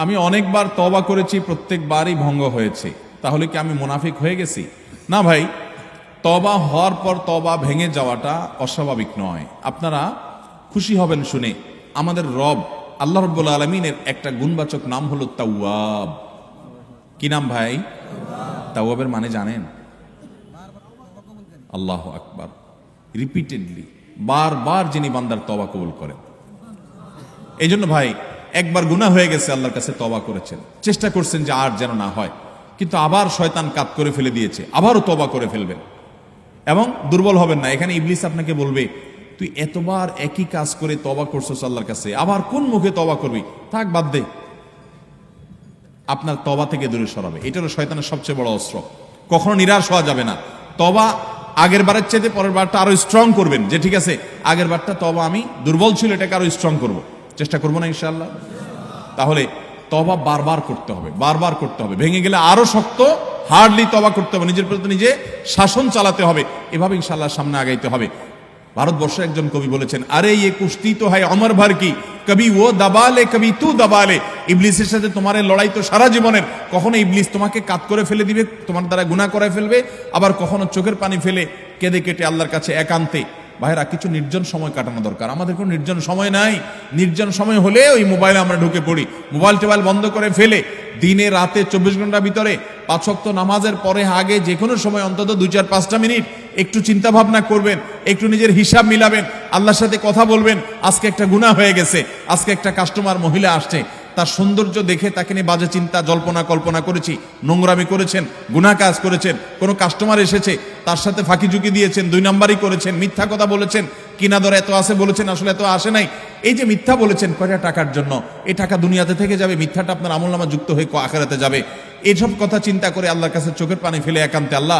আমি অনেকবার তওবা করেছি, প্রত্যেকবারই ভঙ্গ হয়েছে। তাহলে কি আমি মুনাফিক হয়ে গেছি? না ভাই, তওবা হওয়ার পর তওবা ভেঙে যাওয়াটা অস্বাভাবিক নয়। আপনারা খুশি হবেন শুনে, আমাদের রব আল্লাহ রাব্বুল আলামিনের একটা গুণবাচক নাম হলো তাওয়াব। কি নাম ভাই? তাওয়াবের মানে জানেন? আল্লাহু আকবার। রিপিটেডলি, বারবার যিনি বান্দার তওবা কবুল করেন। এই জন্য ভাই, একবার গুনাহ হয়ে গেছে, আল্লাহর কাছে তওবা করেছেন, চেষ্টা করছেন যে আর যেন না হয়, কিন্তু আবার শয়তান কাত করে ফেলে দিয়েছে, আবারও তওবা করে ফেলবেন এবং দুর্বল হবেন না। এখানে ইবলিস আপনাকে বলবে, তুই এতবার একই কাজ করে তওবা করছস আল্লাহর কাছে, আবার কোন মুখে তওবা করবি? থাক, বাদ দে। আপনার তওবা থেকে দূরে সরাবে। এটা হলো শয়তানের সবচেয়ে বড় অস্ত্র। কখনো নিরাশ হওয়া যাবে না। তওবা আগের বারের চাইতে পরের বারটা আরো স্ট্রং করবেন, যে ঠিক আছে আগের বারটা তওবা আমি দুর্বল ছিল, এটাকে আরো স্ট্রং করব, চেষ্টা করবো না ইনশাআল্লাহ। তাহলে তওবা বারবার করতে হবে, বারবার করতে হবে। ভেঙে গেলে আরো শক্ত হার্ডলি তওবা করতে হবে, নিজের প্রতি নিজে শাসন চালাতে হবে। এভাবে ইনশাআল্লাহ সামনে আগাইতে হবে। ভারতবর্ষের একজন কবি বলেছেন, আরে ইয়ে কুস্তি তো হয় অমর ভর কি, কবি ও দাবালে কবি তু দাবালে। ইবলিসের সাথে তোমার লড়াই তো সারা জীবনের। কখনো ইবলিস তোমাকে কাত করে ফেলে দিবে, তোমার দ্বারা গুনাহ করে ফেলবে, আবার কখনো চোখের পানি ফেলে কেঁদে কেটে আল্লাহর কাছে একান্তে। ভাইরা, কিছু নির্জন সময় কাটানো দরকার। আমাদের কোনো নির্জন সময় নাই। নির্জন সময় হলে ওই মোবাইলে আমরা ঢুকে পড়ি, মোবাইল টোবাইল বন্ধ করে ফেলে দিনে রাতে 24 ঘন্টার ভিতরে 5 ওয়াক্ত নামাজের পরে আগে যে কোনো সময় অন্তত 2-4-5টা মিনিট একটু চিন্তা ভাবনা করবেন, একটু নিজের হিসাব মিলাবেন, আল্লাহর সাথে কথা বলবেন। আজকে একটা গুনাহ হয়ে গেছে, আজকে একটা কাস্টমার মহিলা আসছে, তার সৌন্দর্য দেখে তাকে নিয়ে বাজে চিন্তা জল্পনা কল্পনা করেছি, নোংরামি করেছেন, গুনাহ কাজ করেছেন। কোনো কাস্টমার এসেছে, তার সাথে ফাঁকি ঝুঁকি দিয়েছেন, 2 নাম্বারই করেছেন, মিথ্যা কথা বলেছেন, কিনা দর এত আসে বলেছেন, আসলে এত আসে নাই। এই যে মিথ্যা বলেছেন কয়টা টাকার জন্য, এই টাকা দুনিয়াতে থেকে যাবে, মিথ্যাটা আপনার আমলনামা যুক্ত হয়ে আখিরাতে যাবে। এইসব কথা চিন্তা করে আল্লাহর কাছে চোখের পানি ফেলে একান্তে, আল্লাহ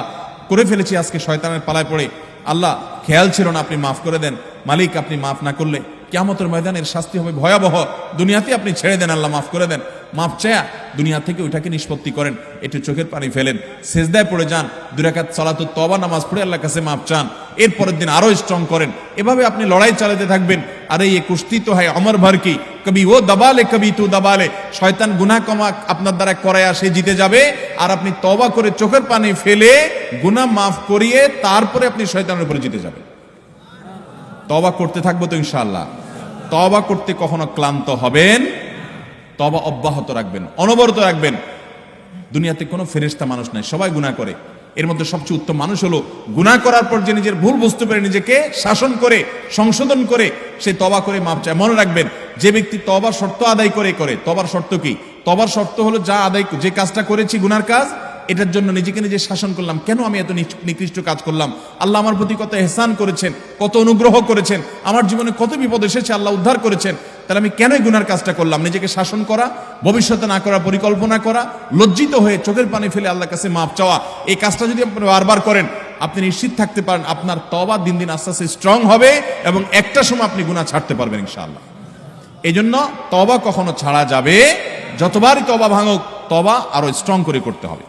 করে ফেলেছি আজকে শয়তানের পালায় পড়ে, আল্লাহ খেয়াল ছিল না, আপনি মাফ করে দেন। মালিক, আপনি মাফ না করলে কিয়ামতের ময়দানের শাস্তি হবে ভয়াবহ। দুনিয়াতে আপনি ছেড়ে দেন, আল্লাহ মাফ করে দেন। মাফ চায়া দুনিয়া থেকে ওইটাকে নিষ্পত্তি করেন, একটু চোখের পানি ফেলেন, সেজদায় পড়ে যান, 2 রাকাত সালাতুত তওবা নামাজ পড়ে আল্লাহর কাছে মাফ চান, এরপরের দিন আরো স্ট্রং করেন। এভাবে আপনি লড়াই চালাতে থাকবেন। আরে এই কুস্তি তো হয় অমর ভর কি, কবি ও দাবালে কবি তু দাবালে। শয়তান গুনাহ কমা আপনার দ্বারা করায় সে জিতে যাবে, আর আপনি তওবা করে চোখের পানি ফেলে গুনাহ মাফ করিয়ে তারপরে আপনি শয়তানের উপরে জিতে যাবেন। তওবা করতে থাকবো তো ইনশাআল্লাহ। তওবা করতে কখনো ক্লান্ত হবেন, তওবা অব্যাহত রাখবেন, অনবরত রাখবেন। দুনিয়াতে কোনো ফেরেশতা মানুষ নাই, সবাই গুনাহ করে। এর মধ্যে সবচেয়ে উত্তম মানুষ হলো গুনাহ করার পর যে নিজের ভুল বুঝতে পেরে নিজেকে শাসন করে সংশোধন করে সে তওবা করে মাপ চায়। মনে রাখবেন, যে ব্যক্তি তওবার শর্ত আদায় করে তওবার শর্ত কি? তওবার শর্ত হলো যে কাজটা করেছি গুনার কাজ, এটার জন্য নিজেকে নিজে শাসন করলাম। কেন আমি এত নিকৃষ্ট কাজ করলাম? আল্লাহ আমার প্রতি কত ইহসান করেছেন, কত অনুগ্রহ করেছেন, আমার জীবনে কত বিপদ এসেছে, আল্লাহ উদ্ধার করেছেন, তাহলে আমি কেন গুনার কাজটা করলাম? নিজেকে শাসন করা, ভবিষ্যতে না করার পরিকল্পনা করা, লজ্জিত হয়ে চোখের পানি ফেলে আল্লাহর কাছে মাপ চাওয়া। এই কাজটা যদি আপনি বারবার করেন, আপনি নিশ্চিত থাকতে পারেন আপনার তওবা দিন দিন আস্তে আস্তে স্ট্রং হবে এবং একটা সময় আপনি গুনাহ ছাড়তে পারবেন ইনশাআল্লাহ। এই জন্য তওবা কখনো ছাড়া যাবে, যতবারই তওবা ভাঙুক, তওবা আরো স্ট্রং করে করতে হবে।